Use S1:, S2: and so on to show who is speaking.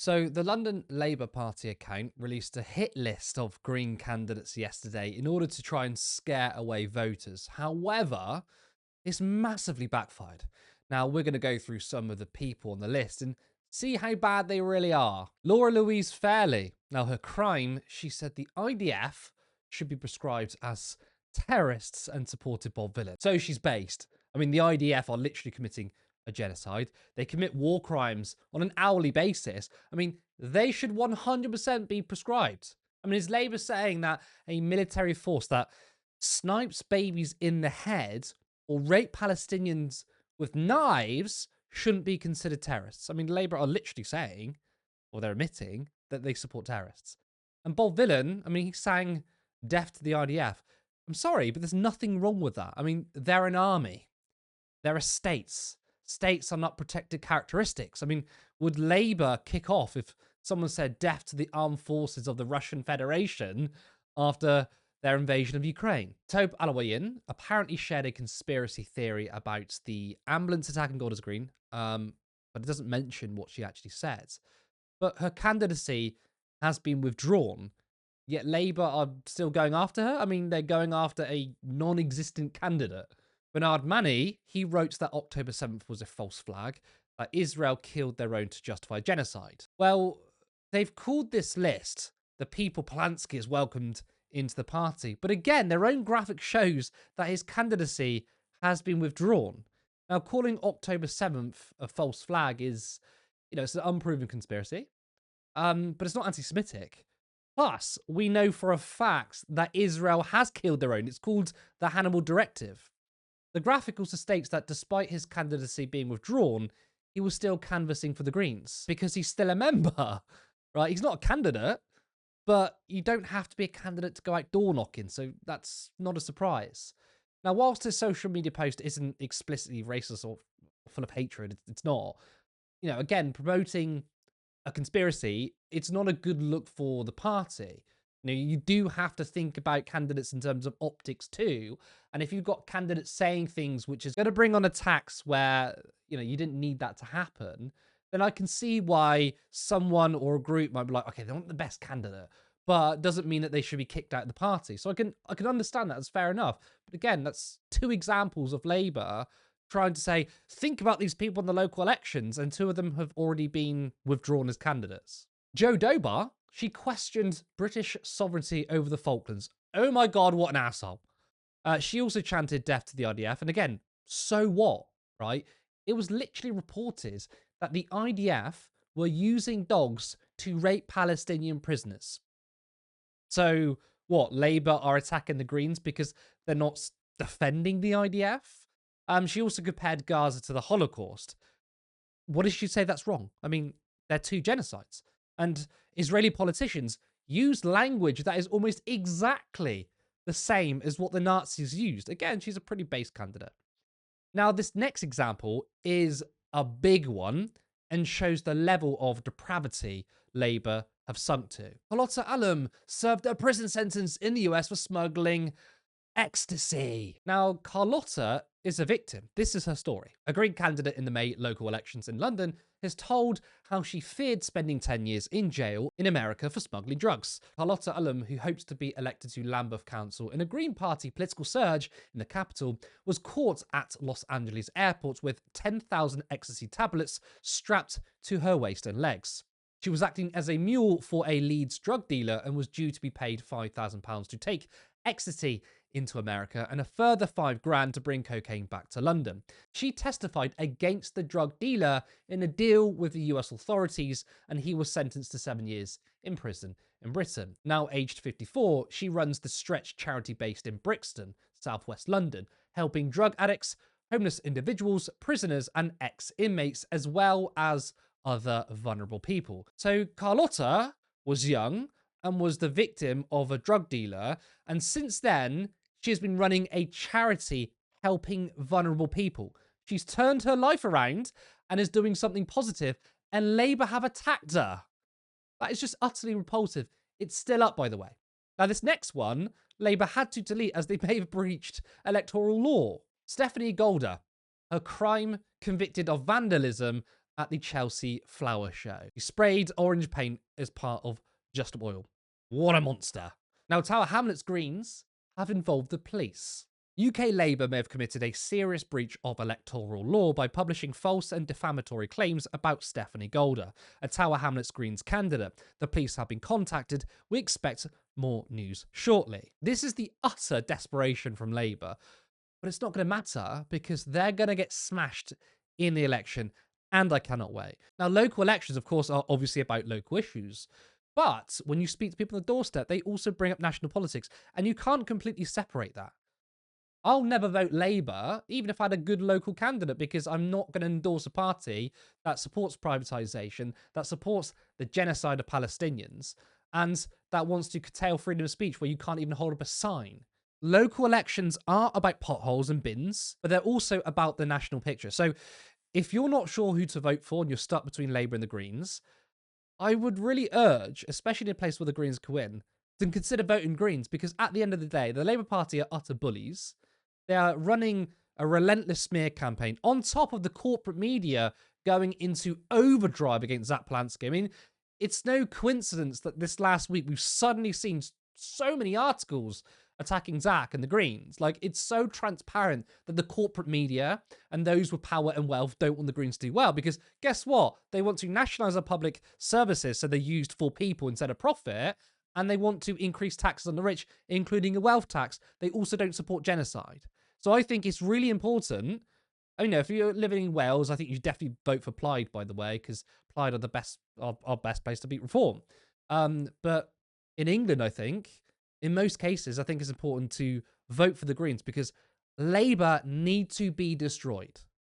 S1: So, the London Labour Party account released a hit list of Green candidates yesterday in order to try and scare away voters. However, it's massively backfired. Now, we're going to go through some of the people on the list and see how bad they really are. Laura Louise Fairley. Now, her crime, she said the IDF should be prescribed as terrorists and supported by villains. So she's based. I mean, the IDF are literally committing a genocide. They commit war crimes on an hourly basis. I mean, they should 100% be prescribed. I mean, is Labour saying that a military force that snipes babies in the head or rape Palestinians with knives shouldn't be considered terrorists? I mean, Labour are literally saying, or they're admitting, that they support terrorists. And Bob Villan, I mean, he sang death to the IDF. I'm sorry, but there's nothing wrong with that. I mean, they're an army. There are states. States are not protected characteristics. I mean, would Labour kick off if someone said death to the armed forces of the Russian Federation after their invasion of Ukraine? Carlotta Allum apparently shared a conspiracy theory about the ambulance attack in Golders Green, but it doesn't mention what she actually says. But her candidacy has been withdrawn, yet Labour are still going after her. I mean, they're going after a non-existent candidate. Bernard Manny, he wrote that October 7th was a false flag, that Israel killed their own to justify genocide. Well, they've called this list the people Polanski has welcomed into the party. But again, their own graphic shows that his candidacy has been withdrawn. Now, calling October 7th a false flag is, it's an unproven conspiracy, but it's not anti-Semitic. Plus, we know for a fact that Israel has killed their own. It's called the Hannibal Directive. The graphic also states that despite his candidacy being withdrawn, he was still canvassing for the Greens because he's still a member, right? He's not a candidate, but you don't have to be a candidate to go out door knocking, so that's not a surprise. Now, whilst his social media post isn't explicitly racist or full of hatred, it's not. Again, promoting a conspiracy, it's not a good look for the party. You do have to think about candidates in terms of optics too. And if you've got candidates saying things which is going to bring on attacks where, you didn't need that to happen, then I can see why someone or a group might be like, okay, they want the best candidate, but doesn't mean that they should be kicked out of the party. So I can understand that. That's fair enough. But again, that's two examples of Labour trying to say, think about these people in the local elections, and two of them have already been withdrawn as candidates. Jo Dobar, she questioned British sovereignty over the Falklands. Oh my God, what an asshole. She also chanted death to the IDF. And again, so what, right? It was literally reported that the IDF were using dogs to rape Palestinian prisoners. So what, Labour are attacking the Greens because they're not defending the IDF? She also compared Gaza to the Holocaust. What did she say that's wrong? I mean, they're two genocides. And Israeli politicians use language that is almost exactly the same as what the Nazis used. Again, she's a pretty base candidate. Now, this next example is a big one and shows the level of depravity Labour have sunk to. Carlotta Allum served a prison sentence in the US for smuggling ecstasy. Now, Carlotta is a victim. This is her story. A Green candidate in the May local elections in London has told how she feared spending 10 years in jail in America for smuggling drugs. Carlotta Allum, who hopes to be elected to Lambeth Council in a Green Party political surge in the capital, was caught at Los Angeles airport with 10,000 ecstasy tablets strapped to her waist and legs. She was acting as a mule for a Leeds drug dealer and was due to be paid £5,000 to take ecstasy into America and a further $5,000 to bring cocaine back to London. She testified against the drug dealer in a deal with the US authorities, and he was sentenced to 7 years in prison in Britain. Now aged 54, she runs the Stretch charity based in Brixton, southwest London, helping drug addicts, homeless individuals, prisoners, and ex-inmates, as well as other vulnerable people. So Carlotta was young and was the victim of a drug dealer, and since then, she has been running a charity helping vulnerable people. She's turned her life around and is doing something positive, and Labour have attacked her. That is just utterly repulsive. It's still up, by the way. Now, this next one, Labour had to delete as they may have breached electoral law. Stephanie Golder, her crime, convicted of vandalism at the Chelsea Flower Show. He sprayed orange paint as part of Just Oil. What a monster. Now, Tower Hamlets Greens have involved the police. UK Labour may have committed a serious breach of electoral law by publishing false and defamatory claims about Stephanie Golder, a Tower Hamlets Greens candidate. The police have been contacted. We expect more news shortly. This is the utter desperation from Labour, but it's not going to matter because they're going to get smashed in the election, and I cannot wait. Now, local elections, of course, are obviously about local issues. But when you speak to people on the doorstep, they also bring up national politics, and you can't completely separate that. I'll never vote Labour, even if I had a good local candidate, because I'm not going to endorse a party that supports privatisation, that supports the genocide of Palestinians, and that wants to curtail freedom of speech where you can't even hold up a sign. Local elections are about potholes and bins, but they're also about the national picture. So if you're not sure who to vote for and you're stuck between Labour and the Greens, I would really urge, especially in a place where the Greens can win, to consider voting Greens, because at the end of the day, the Labour Party are utter bullies. They are running a relentless smear campaign on top of the corporate media going into overdrive against Zach Polanski. I mean, it's no coincidence that this last week we've suddenly seen so many articles attacking Zach and the Greens. Like, it's so transparent that the corporate media and those with power and wealth don't want the Greens to do well, because guess what? They want to nationalize our public services so they're used for people instead of profit, and they want to increase taxes on the rich, including a wealth tax. They also don't support genocide. So I think it's really important. I mean, if you're living in Wales, I think you definitely vote for Plaid, by the way, because Plaid are the best, our best place to beat reform. But in England, I think, in most cases, I think it's important to vote for the Greens because Labour need to be destroyed.